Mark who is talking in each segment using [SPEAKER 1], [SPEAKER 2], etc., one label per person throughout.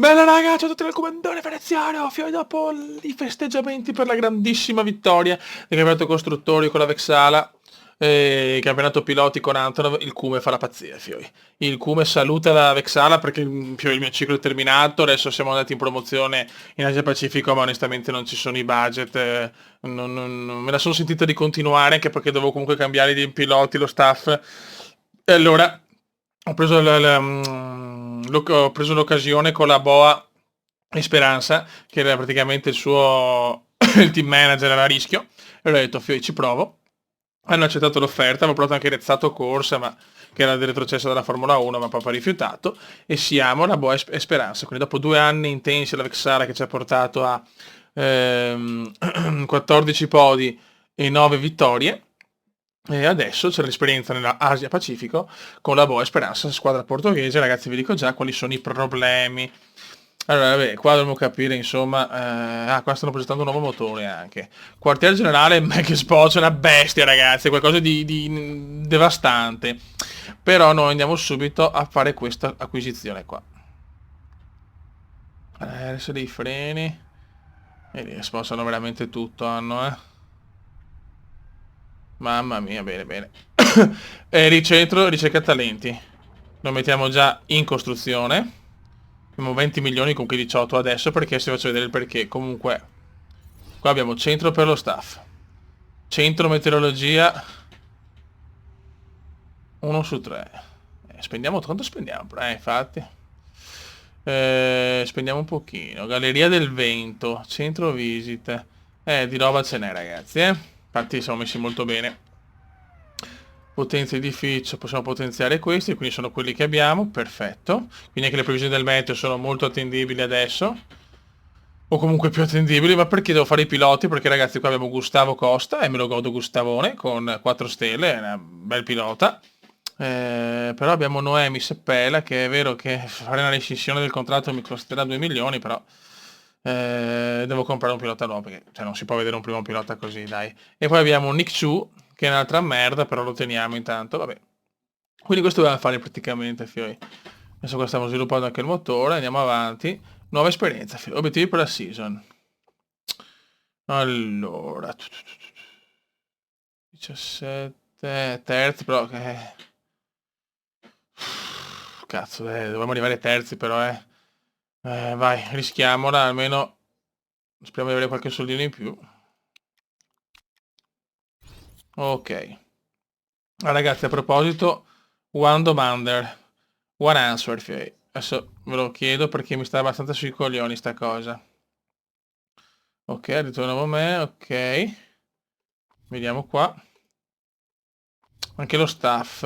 [SPEAKER 1] Bella raga, ciao a tutti dal comandone veneziano, fiori dopo i festeggiamenti per la grandissima vittoria del campionato costruttori con la Vexala, il campionato piloti con Antonov, il Cume fa la pazzia, fiori. Il Cume saluta la Vexala perché fiori, il mio ciclo è terminato, adesso siamo andati in promozione in Asia Pacifico, ma onestamente non ci sono i budget, non me la sono sentita di continuare anche perché dovevo comunque cambiare i piloti, lo staff, e allora ho preso ho preso l'occasione con la Boa e Speranza, che era praticamente il suo il team manager era a rischio, e ho detto, Fio, ci provo. Hanno accettato l'offerta, avevo provato anche Rezzato Corsa, ma che era del retrocesso dalla Formula 1, ma proprio rifiutato, e siamo la Boa e Speranza. Quindi dopo 2 anni intensi alla Vexara che ci ha portato a 14 podi e 9 vittorie, e adesso c'è l'esperienza nella Asia Pacifico con la Boa Speranza, squadra portoghese. Ragazzi, vi dico già quali sono i problemi. Allora, vabbè, qua dobbiamo capire, insomma, qua stanno presentando un nuovo motore anche. Quartier generale Mac Spots è una bestia, ragazzi, è qualcosa di devastante. Però noi andiamo subito a fare questa acquisizione qua. Adesso dei freni. E li spostano veramente tutto, hanno, eh. Mamma mia, bene, bene. E ricentro, ricerca talenti. Lo mettiamo già in costruzione. Abbiamo 20 milioni, comunque 18 adesso, perché si faccio vedere il perché. Comunque, qua abbiamo centro per lo staff. Centro meteorologia. 1 su 3. Spendiamo, quanto spendiamo? Infatti. Spendiamo un pochino. Galleria del vento. Centro visite. Di roba ce n'è, ragazzi, eh. Infatti siamo messi molto bene. Potenza edificio, possiamo potenziare questi, quindi sono quelli che abbiamo, perfetto. Quindi anche le previsioni del meteo sono molto attendibili adesso. O comunque più attendibili, ma perché devo fare i piloti? Perché ragazzi qua abbiamo Gustavo Costa e me lo godo Gustavone con 4 stelle, è un bel pilota. Però abbiamo Noemi Seppella, che è vero che fare una rescissione del contratto mi costerà 2 milioni, però devo comprare un pilota nuovo, perché cioè, non si può vedere un primo pilota così, dai. E poi abbiamo Nick Chu, che è un'altra merda, però lo teniamo intanto, vabbè. Quindi questo dobbiamo fare praticamente, fioi. Adesso qua stiamo sviluppando anche il motore, andiamo avanti. Nuova esperienza, fioi. Obiettivi per la season. Allora, 17 terzi, però cazzo, dobbiamo arrivare terzi però, vai, rischiamola, almeno speriamo di avere qualche soldino in più. Ok. Ah, ragazzi, a proposito, one domander, one answer, fioi. Adesso ve lo chiedo perché mi sta abbastanza sui coglioni sta cosa. Ok, ritorno a me, ok. Vediamo qua. Anche lo staff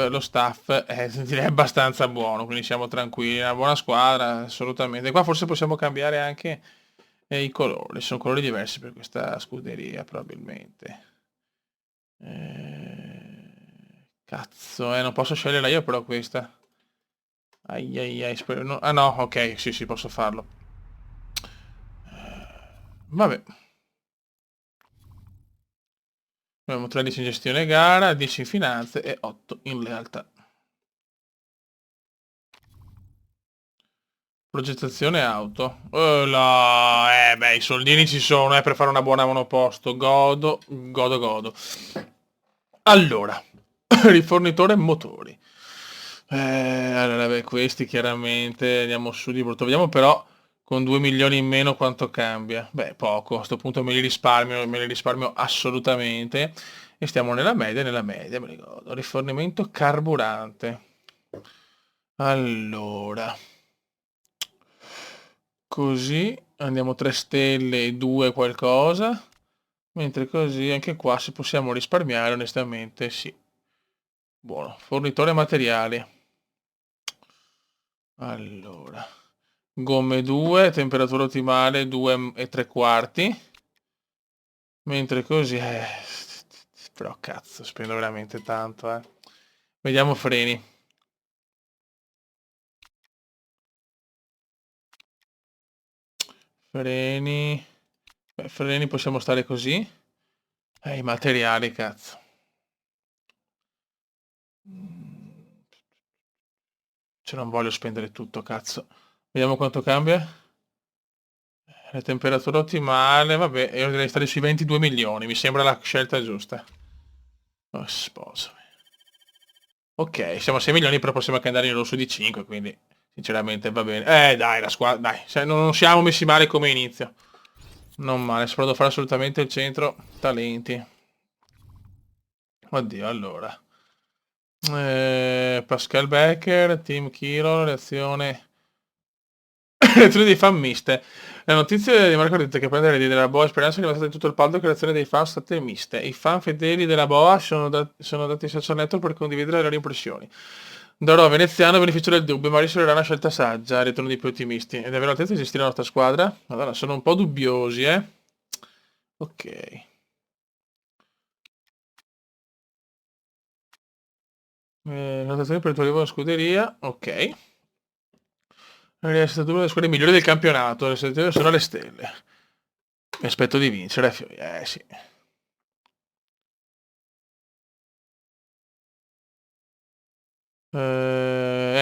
[SPEAKER 1] direi abbastanza buono, quindi siamo tranquilli, una buona squadra, assolutamente. Qua forse possiamo cambiare anche i colori, sono colori diversi per questa scuderia probabilmente. Cazzo, non posso sceglierla io però questa. Ai ai ai, spero ah no, ok, sì, sì, posso farlo. Vabbè. Abbiamo 13 in gestione gara, 10 in finanze e 8 in lealtà. Progettazione auto. Beh, i soldini ci sono, per fare una buona monoposto. Godo, godo, godo. Allora, rifornitore motori. Allora, beh, questi chiaramente andiamo su di brutto. Vediamo però con 2 milioni in meno quanto cambia. Beh, poco. A questo punto me li risparmio assolutamente. E stiamo nella media, me li godo. Rifornimento carburante. Allora. Così andiamo 3 stelle e 2 qualcosa, mentre così anche qua se possiamo risparmiare onestamente sì. Buono, fornitore materiali. Allora, gomme 2, temperatura ottimale 2 e 3 quarti, mentre così però cazzo, spendo veramente tanto, eh. Vediamo freni. Freni. Beh, freni possiamo stare così. I materiali, cazzo. Cioè non voglio spendere tutto, cazzo. Vediamo quanto cambia. La temperatura ottimale, vabbè, io direi stare sui 22 milioni, mi sembra la scelta giusta. Oh, sposami. Ok, siamo a 6 milioni, però possiamo anche andare in rosso di 5, quindi sinceramente va bene. Dai, la squadra, dai, non siamo messi male come inizio. Non male, spero di fare assolutamente il centro talenti. Oddio, allora. Pascal Becker, Team Kilo, reazione... reazione dei fan miste. La notizia di Marco ha detto che prendere le idee della Boa Speranza è rimasta in tutto il palco che le reazioni dei fan sono state miste. I fan fedeli della Boa sono dati ai social network per condividere le loro impressioni. Darò a Veneziano beneficio del dubbio, ma risulterà una scelta saggia, ritorno di più ottimisti. Ed è vero altezza di gestire la nostra squadra? Madonna, sono un po' dubbiosi, eh. Ok. Notazione per il tuo arrivo alla scuderia, ok. Le stature delle squadre migliori del campionato, le stature sono alle stelle. Mi aspetto di vincere, sì.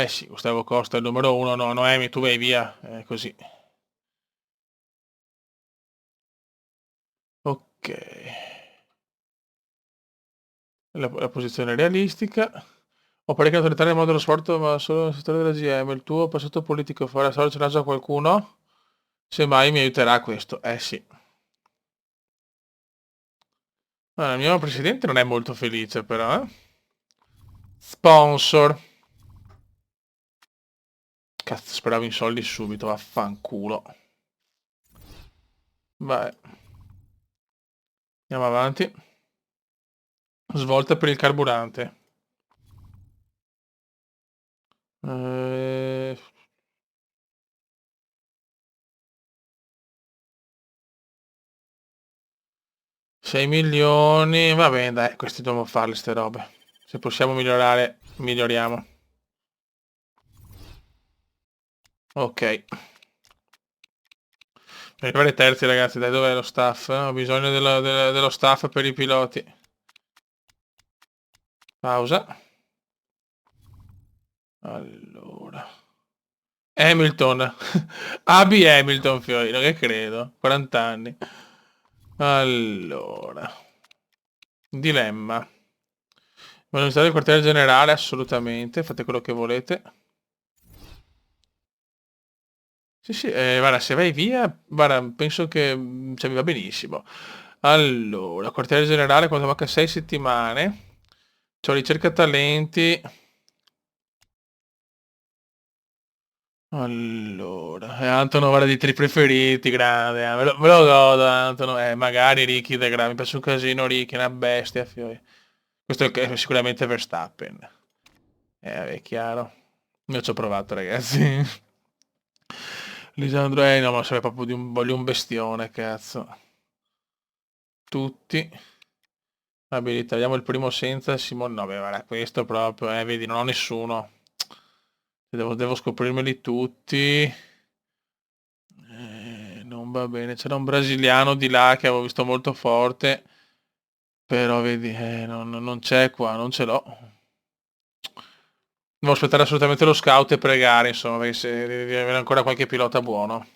[SPEAKER 1] Sì, Gustavo Costa è il numero uno, no, Noemi, tu vai via, così. Ok. La posizione realistica. Ho parecchie autorità nel mondo dello sport, ma solo nel settore della GM. Il tuo passato politico farà storia ce l'ha già qualcuno? Semmai mi aiuterà questo. Sì. Il mio presidente non è molto felice, però, eh. Sponsor. Cazzo, speravo in soldi subito, vaffanculo. Vai. Andiamo avanti. Svolta per il carburante. 6 milioni. Va bene, dai, questi dobbiamo farle ste robe. Se possiamo migliorare, miglioriamo. Ok. Per arrivare terzi, ragazzi, dai, dov'è lo staff? Ho bisogno dello staff per i piloti. Pausa. Allora. Hamilton. AB Hamilton, Fiorino, che credo. 40 anni. Allora. Dilemma. Voglio visitare il quartiere generale? Assolutamente. Fate quello che volete. Sì, sì, guarda, se vai via, guarda, penso che cioè, mi va benissimo. Allora, quartiere generale, quando manca 6 settimane. C'ho ricerca talenti. Allora, Anton guarda dei tri preferiti, grande, me lo godo Anton, magari Ricky da grande, mi piace un casino Ricky, una bestia, fioi. Questo è sicuramente Verstappen. È chiaro. Io ci ho provato, ragazzi. Lisandro, no, ma serve proprio voglio un bestione, cazzo. Tutti. Abilità, vediamo il primo senza Simone, no, beh, guarda, questo proprio, vedi, non ho nessuno. Devo scoprirmeli tutti. Non va bene. C'era un brasiliano di là che avevo visto molto forte. Però vedi, non c'è qua, non ce l'ho. Devo aspettare assolutamente lo scout e pregare, insomma, perché se devi avere ancora qualche pilota buono.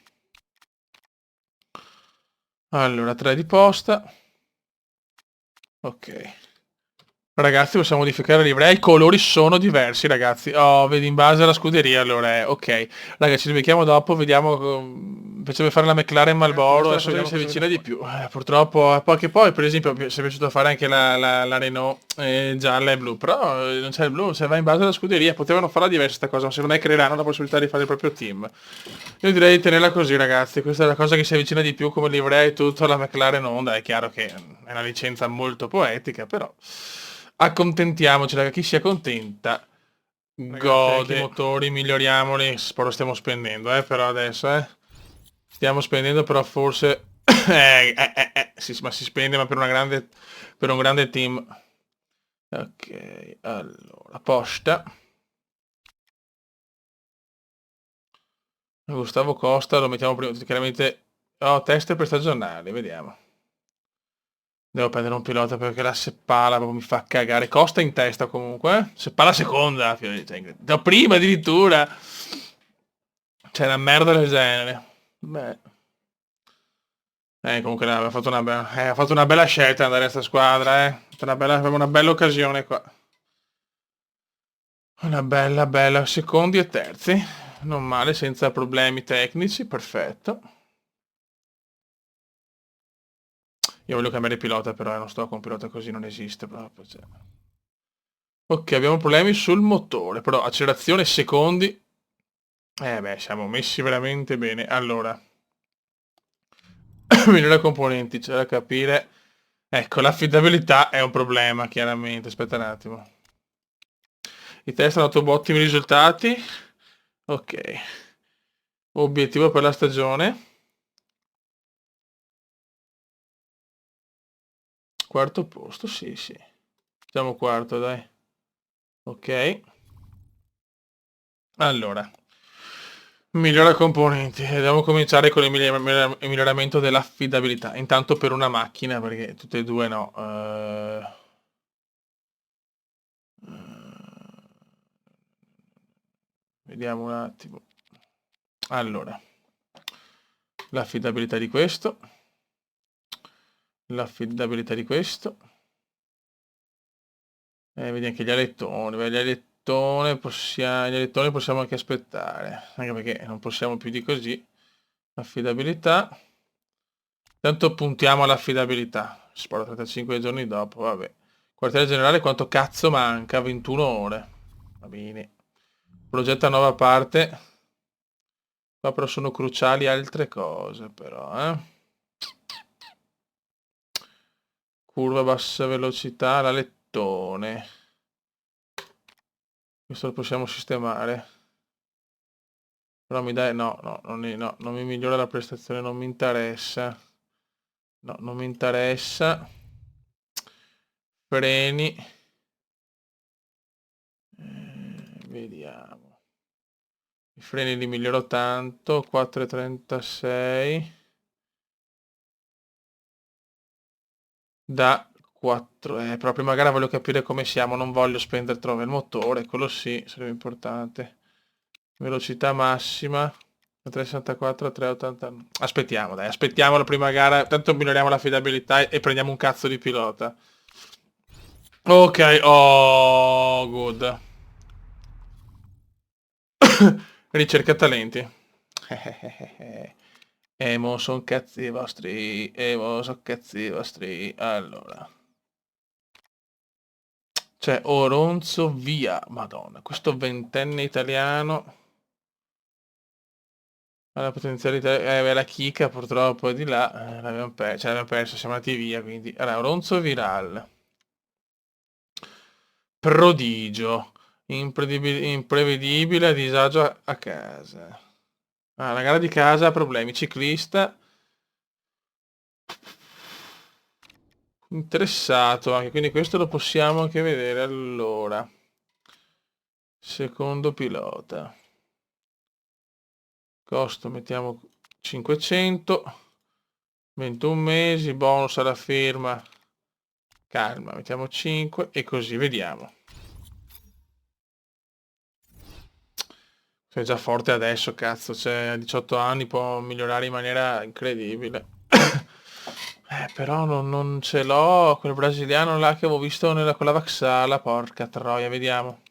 [SPEAKER 1] Allora, 3 di posta. Ok. Ragazzi, possiamo modificare la livrea. I colori sono diversi, ragazzi. Oh, vedi, in base alla scuderia, allora è ok. Ragazzi, ci becchiamo dopo, vediamo. Piacerebbe fare la McLaren Marlboro, adesso vediamo se si avvicina di più. Purtroppo, poi, per esempio, si è piaciuto fare anche la Renault gialla e blu, però non c'è il blu, se va in base alla scuderia. Potevano farla diversa sta cosa, ma secondo me creeranno la possibilità di fare il proprio team. Io direi di tenerla così, ragazzi. Questa è la cosa che si avvicina di più come livrea e tutto. La McLaren Honda è chiaro che è una licenza molto poetica, però accontentiamoci, raga. Chi si accontenta gode. I motori miglioriamoli. Spero stiamo spendendo, però adesso, stiamo spendendo, però forse ma si spende, ma per un grande team. Ok, allora, posta. Gustavo Costa lo mettiamo prima, chiaramente. Oh, test per stagionali, vediamo. Devo prendere un pilota perché la Seppala proprio mi fa cagare. Costa in testa comunque. Seppala seconda. Cioè, da prima addirittura. C'è una merda del genere. Beh. Comunque ha fatto una bella scelta andare a sta squadra, aveva una bella occasione qua. Una bella, secondi e terzi. Non male, senza problemi tecnici, perfetto. Io voglio cambiare pilota, però non sto con pilota così, non esiste proprio. Cioè. Ok, abbiamo problemi sul motore, però accelerazione secondi. Beh, siamo messi veramente bene. Allora, migliore componenti, c'è da capire. Ecco, l'affidabilità è un problema, chiaramente. Aspetta un attimo. I test hanno dato ottimi risultati. Ok. Obiettivo per la stagione. Quarto posto, sì, sì. Siamo quarto, dai. Ok. Allora. Migliora componenti. Dobbiamo cominciare con il miglioramento dell'affidabilità. Intanto per una macchina, perché tutte e due no. Vediamo un attimo. Allora. L'affidabilità di questo. L'affidabilità di questo. Vedi anche gli alettoni. Gli alettoni possiamo anche aspettare. Anche perché non possiamo più di così. Affidabilità. Tanto puntiamo all'affidabilità. Sparo 35 giorni dopo, vabbè. Quartiere generale quanto cazzo manca? 21 ore. Va bene. Progetta nuova parte. Qua però sono cruciali altre cose però, eh. Curva a bassa velocità, l'alettone. Questo lo possiamo sistemare. Però mi dai... No, no, non mi migliora la prestazione, non mi interessa. No, non mi interessa. Freni. Vediamo. I freni li miglioro tanto. 4,36. Da 4. Però prima gara voglio capire come siamo. Non voglio spendere troppo il motore. Quello sì, sarebbe importante. Velocità massima. 3,64, 3,80. Aspettiamo, dai, aspettiamo la prima gara. Tanto miglioriamo l'affidabilità e prendiamo un cazzo di pilota. Ok, oh, good. Ricerca talenti. Emo son cazzi vostri. Emo son cazzi vostri. Allora. C'è Oronzo via. Madonna, questo ventenne italiano. Ha la potenzialità. La chicca purtroppo è di là. L'abbiamo perso, siamo andati via. Quindi. Allora, Oronzo Viral. Prodigio. Imprevedibile, disagio a casa. Ah, la gara di casa ha problemi. Ciclista. Interessato anche, quindi questo lo possiamo anche vedere. Allora. Secondo pilota. Costo mettiamo 500. 21 mesi, bonus alla firma. Calma, mettiamo 5 e così vediamo. Sei già forte adesso, cazzo, cioè a 18 anni può migliorare in maniera incredibile. Però non ce l'ho, quel brasiliano là che avevo visto con la Vaxala, porca troia, vediamo.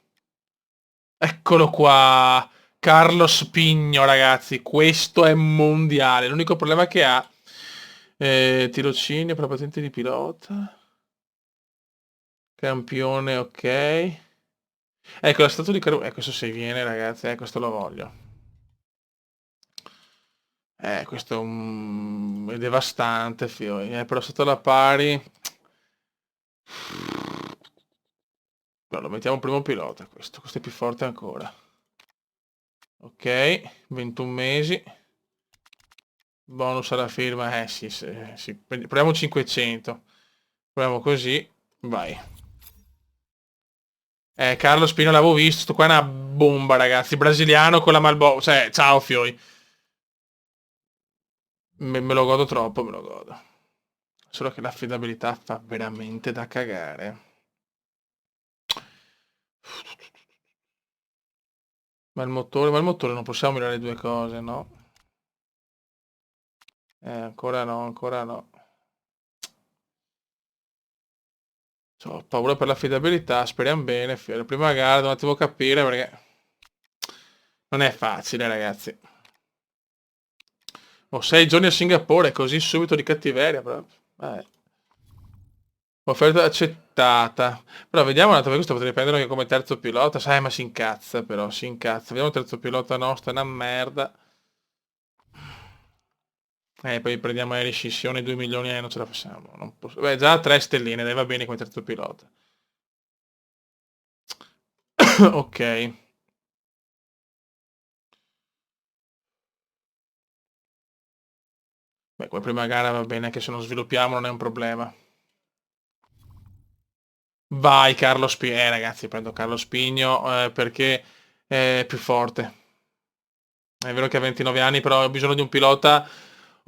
[SPEAKER 1] Eccolo qua, Carlos Pigno, ragazzi, questo è mondiale. L'unico problema che ha, tirocinio per la patente di pilota, campione, ok. Ecco, la statua di Caruso, questo se viene, ragazzi, questo lo voglio. Questo è devastante, fioi. Però sotto la pari. No, lo mettiamo primo pilota questo è più forte ancora. Ok, 21 mesi. Bonus alla firma, sì, sì, sì. Proviamo 500. Proviamo così, vai. Carlo Spino l'avevo visto, sto qua è una bomba, ragazzi. Brasiliano con la Malbo. Cioè, ciao, fioi. Me lo godo troppo, me lo godo. Solo che l'affidabilità fa veramente da cagare. Ma il motore non possiamo mirare le due cose, no? Ancora no, ancora no. Ho paura per l'affidabilità, speriamo bene. La prima gara devo un attimo capire perché non è facile, ragazzi. Ho 6 giorni a Singapore, così subito di cattiveria proprio. Offerta accettata. Però vediamo un attimo, questo potrei prenderlo anche come terzo pilota. Sai, ma si incazza però, si incazza. Vediamo il terzo pilota nostro, è una merda. Poi prendiamo le rescissioni 2 milioni e non ce la facciamo. Non posso... Beh, già 3 stelline, dai, va bene come terzo pilota. Ok. Beh, come prima gara va bene, anche se non sviluppiamo non è un problema. Vai Carlo Spigno. Ragazzi, prendo Carlo Spigno perché è più forte. È vero che ha 29 anni, però ho bisogno di un pilota.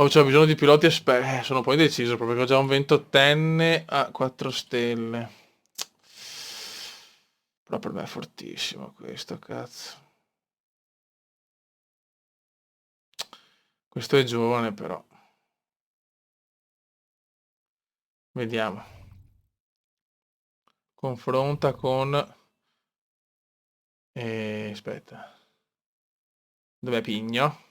[SPEAKER 1] Ho bisogno di piloti esperti. Sono poi deciso proprio che ho già un 28enne a 4 stelle. Però per me è fortissimo questo, cazzo. Questo è giovane, però. Vediamo. Confronta con... aspetta. Dov'è Pigno?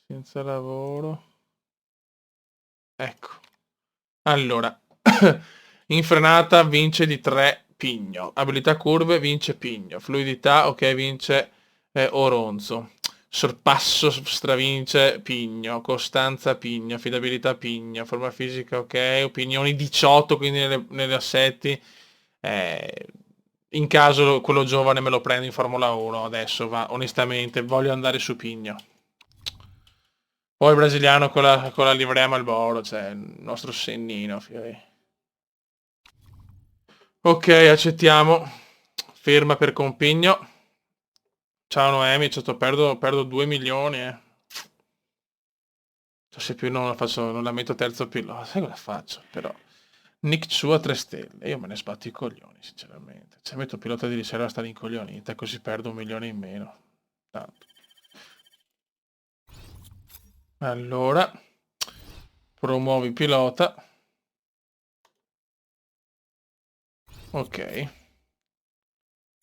[SPEAKER 1] Senza lavoro. Ecco. Allora. In frenata vince di 3 Pigno. Abilità curve vince Pigno. Fluidità, ok, vince Oronzo. Sorpasso stravince Pigno. Costanza Pigno. Affidabilità Pigno. Forma fisica, ok. Opinioni 18, quindi nelle assetti. In caso quello giovane me lo prendo in Formula 1 adesso, va, onestamente, voglio andare su Pigno. Poi il brasiliano con la livrea Marlboro, cioè il nostro sennino. Ok, accettiamo. Firma per Compigno. Ciao Noemi, perdo 2 milioni. Se più non la faccio, non la metto terzo pilota, sai cosa faccio? Però Nick Chu a 3 stelle, io me ne sbatto i coglioni, sinceramente. Se metto pilota di riserva a stare incoglionita, così perdo 1 milione in meno. Tanto. Allora, promuovi pilota. Ok.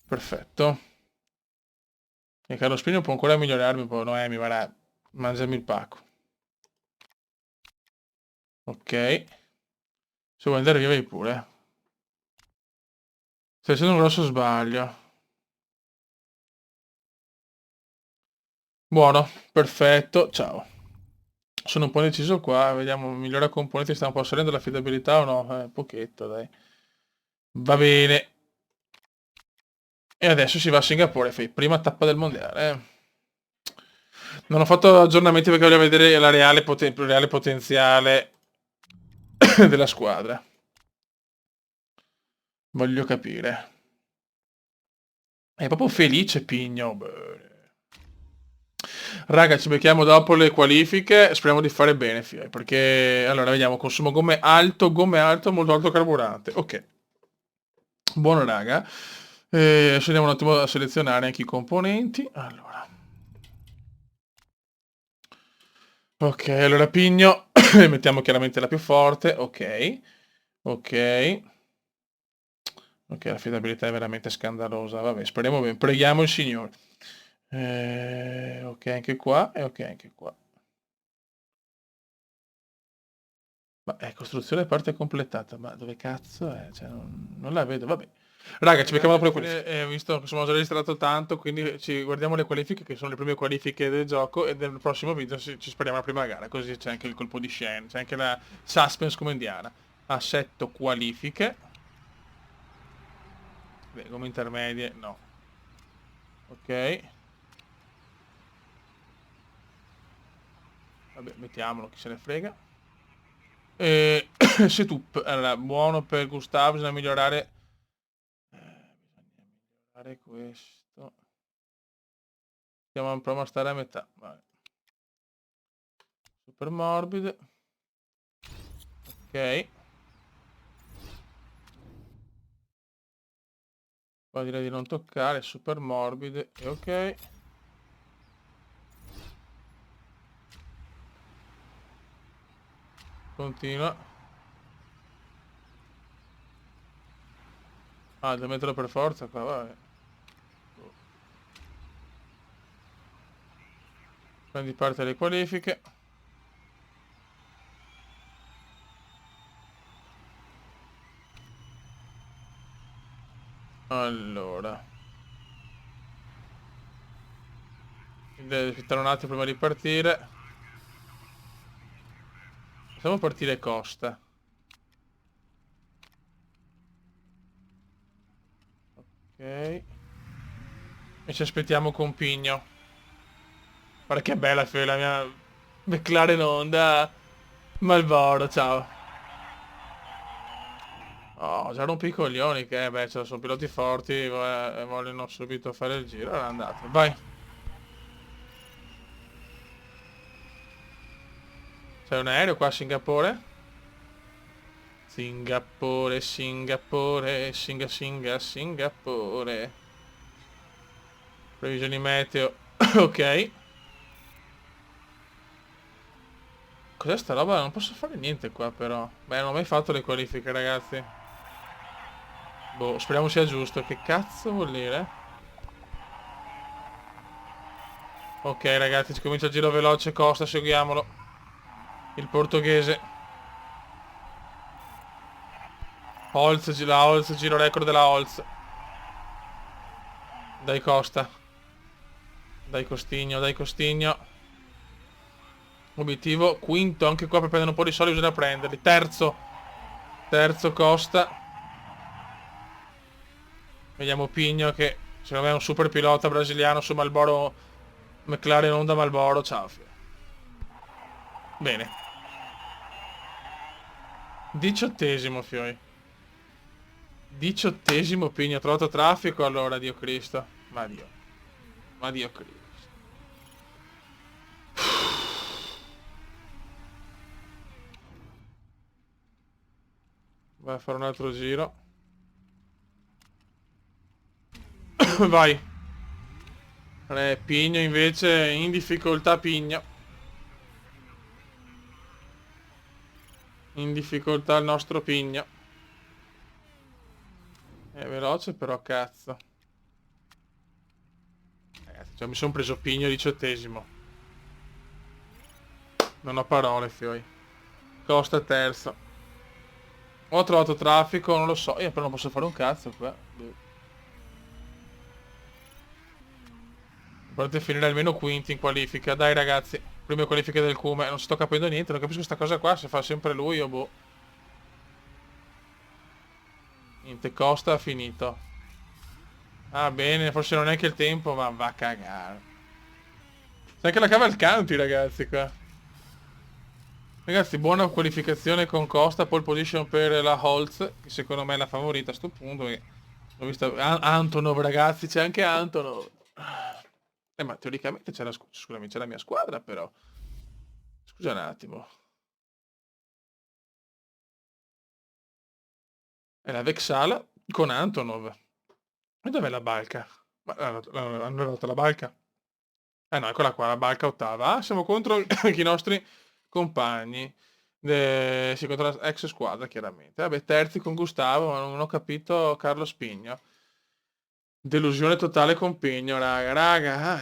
[SPEAKER 1] Perfetto. E Carlo Spino può ancora migliorarmi un po'. Noemi, va, mangiami il pacco. Ok. Se vuoi andare via vai pure. Stai facendo un grosso sbaglio. Buono, perfetto, ciao. Sono un po' indeciso qua, vediamo, migliora componenti, sta un po' salendo l'affidabilità o no? Pochetto, dai. Va bene. E adesso si va a Singapore, fai prima tappa del mondiale. Non ho fatto aggiornamenti perché voglio vedere la reale potenziale della squadra. Voglio capire. È proprio felice Pigno. Beh. Raga, ci becchiamo dopo le qualifiche. Speriamo di fare bene, perché allora vediamo, consumo gomme alto, molto alto carburante. Ok. Buono, raga. Adesso andiamo un attimo a selezionare anche i componenti. Allora. Ok, allora Pigno. Mettiamo chiaramente la più forte. Ok. Ok. Ok, l'affidabilità è veramente scandalosa. Vabbè, speriamo bene. Preghiamo il Signore. Ok, anche qua. E ok, anche qua. Ma è costruzione parte completata. Ma dove cazzo è? Cioè, non la vedo. Vabbè. Raga, ci becchiamo dopo le qualifiche. Visto che sono già registrato tanto, quindi ci guardiamo le qualifiche, che sono le prime qualifiche del gioco, e nel prossimo video ci speriamo la prima gara. Così c'è anche il colpo di scena, c'è anche la suspense come indiana. Assetto qualifiche. Beh, come intermedie, no. Ok. Vabbè, mettiamolo, chi se ne frega. Setup, allora, buono per Gustavo, bisogna migliorare. Bisogna migliorare questo. Proviamo a stare a metà. Vai. Super morbide. Ok. Qua direi di non toccare, super morbide. E ok. Continua. Ah, devo metterlo per forza qua, vabbè. Prendi parte alle qualifiche. Allora. Devo aspettare un attimo prima di partire. Facciamo partire Costa. Ok. E ci aspettiamo con Pigno. Guarda che bella la mia McLaren Honda Marlboro, ciao. Oh, già rompi i coglioni che, beh, sono piloti forti e vogliono subito fare il giro. Allora andate, vai. C'è un aereo qua a Singapore? Singapore, Singapore, Singapore. Previsioni meteo. Ok. Cos'è sta roba? Non posso fare niente qua però. Beh, non ho mai fatto le qualifiche, ragazzi. Boh, speriamo sia giusto. Che cazzo vuol dire? Ok, ragazzi, ci comincia il giro veloce. Costa, seguiamolo. Il portoghese. Holz, la Holz, giro record della Holz. Dai Costa. Dai Costigno, dai Costigno. Obiettivo quinto, anche qua per prendere un po' di soldi bisogna prenderli. Terzo. Terzo Costa. Vediamo Pigno che secondo me è un super pilota brasiliano su Marlboro. McLaren Honda Marlboro. Ciao. Bene. 18esimo Fioi. 18esimo Pigno. Ho trovato traffico allora, Dio Cristo. Ma Dio. Ma Dio Cristo. Vai a fare un altro giro. Vai. Pigno invece in difficoltà Pigno. In difficoltà il nostro Pigno. È veloce però cazzo. Ragazzi, cioè, mi sono preso Pigno 18esimo. Non ho parole, Fioi. Costa terzo. Ho trovato traffico, non lo so. Io però non posso fare un cazzo qua. Volete finire almeno quinti in qualifica. Dai ragazzi. Prime qualifiche del Cume. Non sto capendo niente. Non capisco sta cosa qua. Se fa sempre lui o boh. Niente, Costa ha finito. Ah bene, forse non è che il tempo, ma va a cagare. C'è anche la Cavalcanti ragazzi qua. Ragazzi, buona qualificazione con Costa. Pole position per la Holz, che secondo me è la favorita a sto punto. Ho visto Antonov ragazzi, c'è anche Antonov. Ma teoricamente c'è scusami, c'è la mia squadra però. Scusa un attimo. È la Vexala con Antonov. E dov'è la Balca? Ma hanno dato la Balca? Eh no, eccola qua, la Balca ottava. Ah, siamo contro anche i nostri compagni. Sì, contro la ex squadra, chiaramente. Vabbè, terzi con Gustavo, ma non ho capito Carlo Spigno. Delusione totale con Pigno, raga.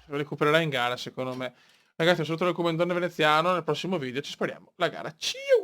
[SPEAKER 1] Lo recupererà in gara, secondo me. Ragazzi, ho saluto il comandante veneziano. Nel prossimo video ci spariamo la gara. Ciao!